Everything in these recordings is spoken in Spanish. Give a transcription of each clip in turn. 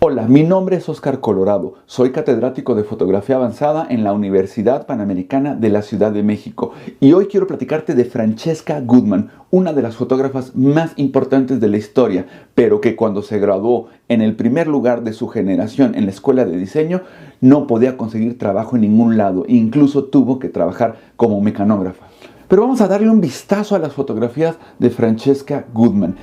Hola, mi nombre es Oscar Colorado. Soy catedrático de fotografía avanzada en la Universidad Panamericana de la Ciudad de México. Y hoy quiero platicarte de Francesca Goodman, una de las fotógrafas más importantes de la historia, pero que cuando se graduó en el primer lugar de su generación en la escuela de diseño, no podía conseguir trabajo en ningún lado. Incluso tuvo que trabajar como mecanógrafa. Pero vamos a darle un vistazo a las fotografías de Francesca Goodman.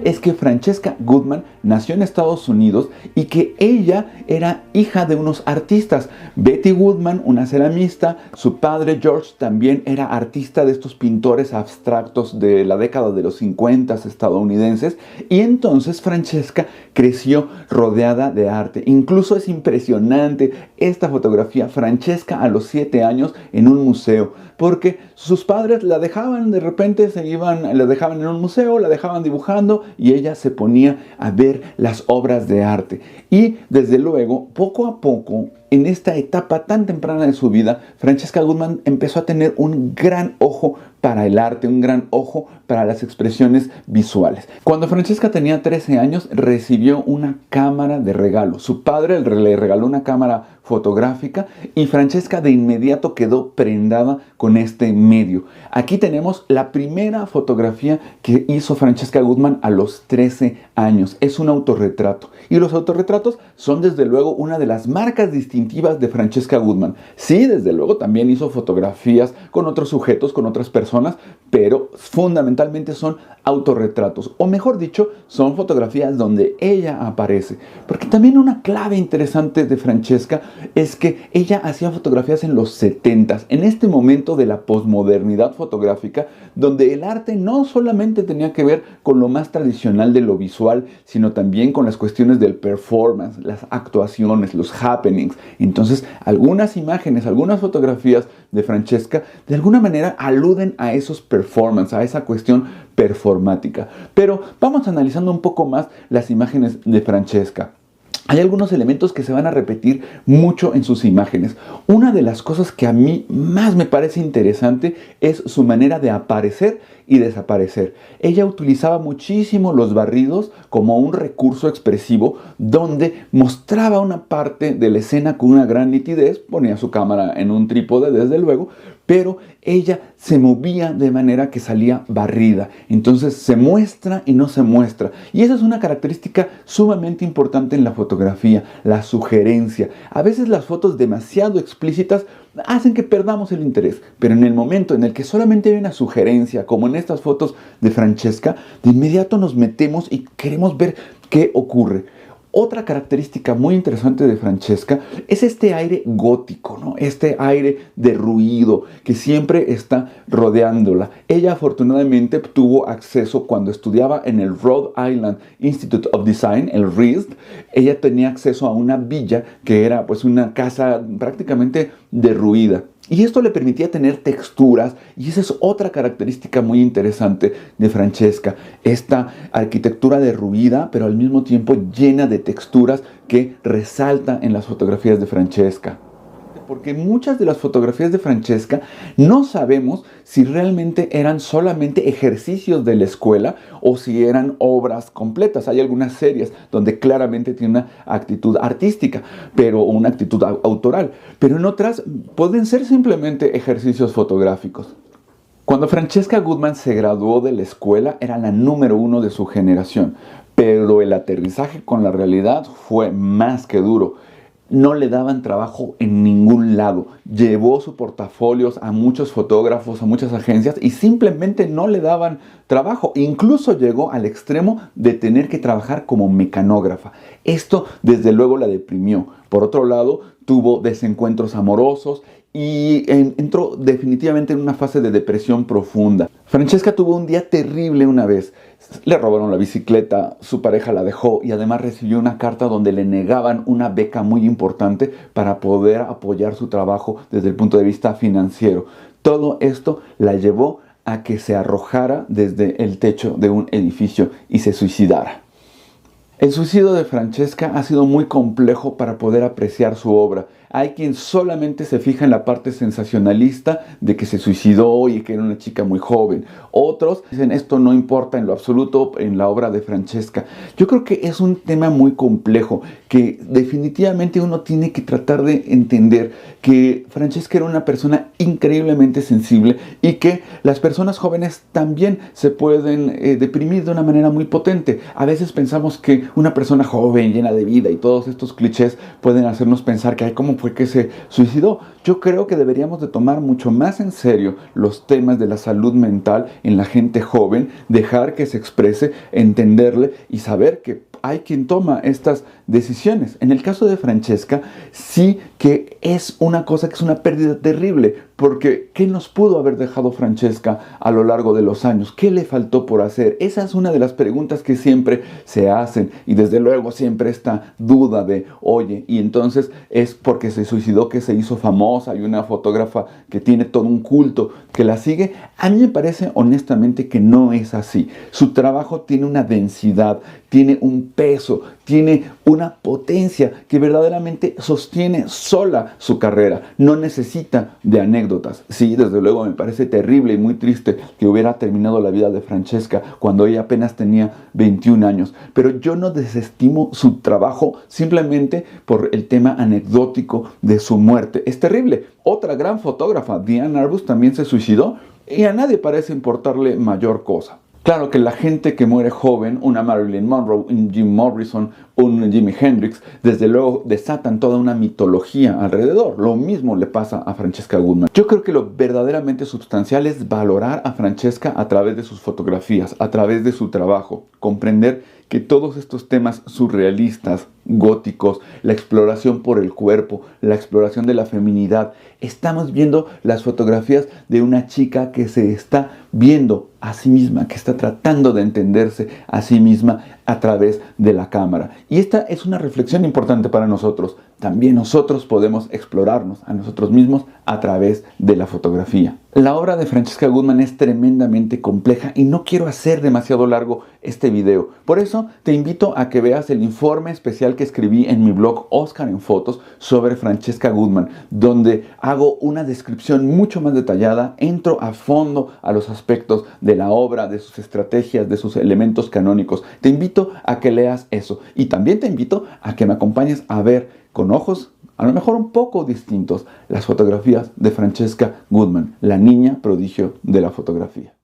Es que Francesca Goodman nació en Estados Unidos y que ella era hija de unos artistas. Betty Goodman, una ceramista, su padre George también era artista de estos pintores abstractos de la década de los 50 estadounidenses, y entonces Francesca creció rodeada de arte. Incluso es impresionante esta fotografía, Francesca a los 7 años en un museo, porque sus padres la dejaban, de repente la dejaban en un museo, la dejaban dibujando y ella se ponía a ver las obras de arte. Y desde luego, poco a poco, en esta etapa tan temprana de su vida, Francesca Goodman empezó a tener un gran ojo para el arte, un gran ojo para las expresiones visuales. Cuando Francesca tenía 13 años, recibió una cámara de regalo. Su padre le regaló una cámara fotográfica y Francesca de inmediato quedó prendada con este medio. Aquí tenemos la primera fotografía que hizo Francesca Goodman a los 13 años. Es un autorretrato. Y los autorretratos son desde luego una de las marcas distintivas de Francesca Goodman. Sí, desde luego también hizo fotografías con otros sujetos, con otras personas, pero fundamentalmente son autorretratos, o mejor dicho, son fotografías donde ella aparece. Porque también una clave interesante de Francesca es que ella hacía fotografías en los 70s, en este momento de la posmodernidad fotográfica, donde el arte no solamente tenía que ver con lo más tradicional de lo visual, sino también con las cuestiones del performance, las actuaciones, los happenings. Entonces, algunas imágenes, algunas fotografías de Francesca, de alguna manera aluden a esos performance, a esa cuestión performática. Pero vamos analizando un poco más las imágenes de Francesca. Hay algunos elementos que se van a repetir mucho en sus imágenes. Una de las cosas que a mí más me parece interesante es su manera de aparecer y desaparecer. Ella utilizaba muchísimo los barridos como un recurso expresivo donde mostraba una parte de la escena con una gran nitidez, ponía su cámara en un trípode desde luego, pero ella se movía de manera que salía barrida. Entonces se muestra y no se muestra. Y esa es una característica sumamente importante en la fotografía, la sugerencia. A veces las fotos demasiado explícitas hacen que perdamos el interés, pero en el momento en el que solamente hay una sugerencia, como en estas fotos de Francesca, de inmediato nos metemos y queremos ver qué ocurre. Otra característica muy interesante de Francesca es este aire gótico, ¿no? Este aire de ruido que siempre está rodeándola. Ella afortunadamente tuvo acceso cuando estudiaba en el Rhode Island Institute of Design, el RISD. Ella tenía acceso a una villa que era pues una casa prácticamente derruida. Y esto le permitía tener texturas, y esa es otra característica muy interesante de Francesca. Esta arquitectura derruida, pero al mismo tiempo llena de texturas que resalta en las fotografías de Francesca. Porque muchas de las fotografías de Francesca no sabemos si realmente eran solamente ejercicios de la escuela o si eran obras completas. Hay algunas series donde claramente tiene una actitud artística, pero una actitud autoral. Pero en otras pueden ser simplemente ejercicios fotográficos. Cuando Francesca Goodman se graduó de la escuela, era la número 1 de su generación. Pero el aterrizaje con la realidad fue más que duro. No le daban trabajo en ningún lado. Llevó sus portafolios a muchos fotógrafos, a muchas agencias y simplemente no le daban trabajo. Incluso llegó al extremo de tener que trabajar como mecanógrafa. Esto desde luego la deprimió. Por otro lado, tuvo desencuentros amorosos y entró definitivamente en una fase de depresión profunda. Francesca tuvo un día terrible una vez. Le robaron la bicicleta, su pareja la dejó y además recibió una carta donde le negaban una beca muy importante para poder apoyar su trabajo desde el punto de vista financiero. Todo esto la llevó a que se arrojara desde el techo de un edificio y se suicidara. El suicidio de Francesca ha sido muy complejo para poder apreciar su obra. Hay quien solamente se fija en la parte sensacionalista de que se suicidó y que era una chica muy joven. Otros dicen esto no importa en lo absoluto en la obra de Francesca. Yo creo que es un tema muy complejo que definitivamente uno tiene que tratar de entender que Francesca era una persona increíblemente sensible y que las personas jóvenes también se pueden deprimir de una manera muy potente. A veces pensamos que una persona joven, llena de vida y todos estos clichés pueden hacernos pensar que ¿cómo fue que se suicidó? Yo creo que deberíamos de tomar mucho más en serio los temas de la salud mental en la gente joven, dejar que se exprese, entenderle y saber que hay quien toma estas decisiones. En el caso de Francesca, sí que es una cosa que es una pérdida terrible, porque ¿qué nos pudo haber dejado Francesca a lo largo de los años? ¿Qué le faltó por hacer? Esa es una de las preguntas que siempre se hacen y desde luego siempre esta duda de, oye, y entonces es porque se suicidó que se hizo famosa. Hay una fotógrafa que tiene todo un culto que la sigue. A mí me parece honestamente que no es así. Su trabajo tiene una densidad, tiene un peso, tiene una potencia que verdaderamente sostiene sola su carrera. No necesita de anécdotas. Sí, desde luego me parece terrible y muy triste que hubiera terminado la vida de Francesca cuando ella apenas tenía 21 años. Pero yo no desestimo su trabajo simplemente por el tema anecdótico de su muerte. Es terrible. Otra gran fotógrafa, Diane Arbus, también se suicidó y a nadie parece importarle mayor cosa. Claro que la gente que muere joven, una Marilyn Monroe, un Jim Morrison, un Jimi Hendrix, desde luego desatan toda una mitología alrededor. Lo mismo le pasa a Francesca Goodman. Yo creo que lo verdaderamente sustancial es valorar a Francesca a través de sus fotografías, a través de su trabajo, comprender que todos estos temas surrealistas, góticos, la exploración por el cuerpo, la exploración de la feminidad, estamos viendo las fotografías de una chica que se está viendo a sí misma, que está tratando de entenderse a sí misma a través de la cámara. Y esta es una reflexión importante para nosotros. También nosotros podemos explorarnos a nosotros mismos a través de la fotografía. La obra de Francesca Goodman es tremendamente compleja y no quiero hacer demasiado largo este video. Por eso te invito a que veas el informe especial que escribí en mi blog Oscar en Fotos sobre Francesca Goodman, donde hago una descripción mucho más detallada, entro a fondo a los aspectos de la obra, de sus estrategias, de sus elementos canónicos. Te invito a que leas eso y también te invito a que me acompañes a ver con ojos a lo mejor un poco distintos las fotografías de Francesca Goodman, la niña prodigio de la fotografía.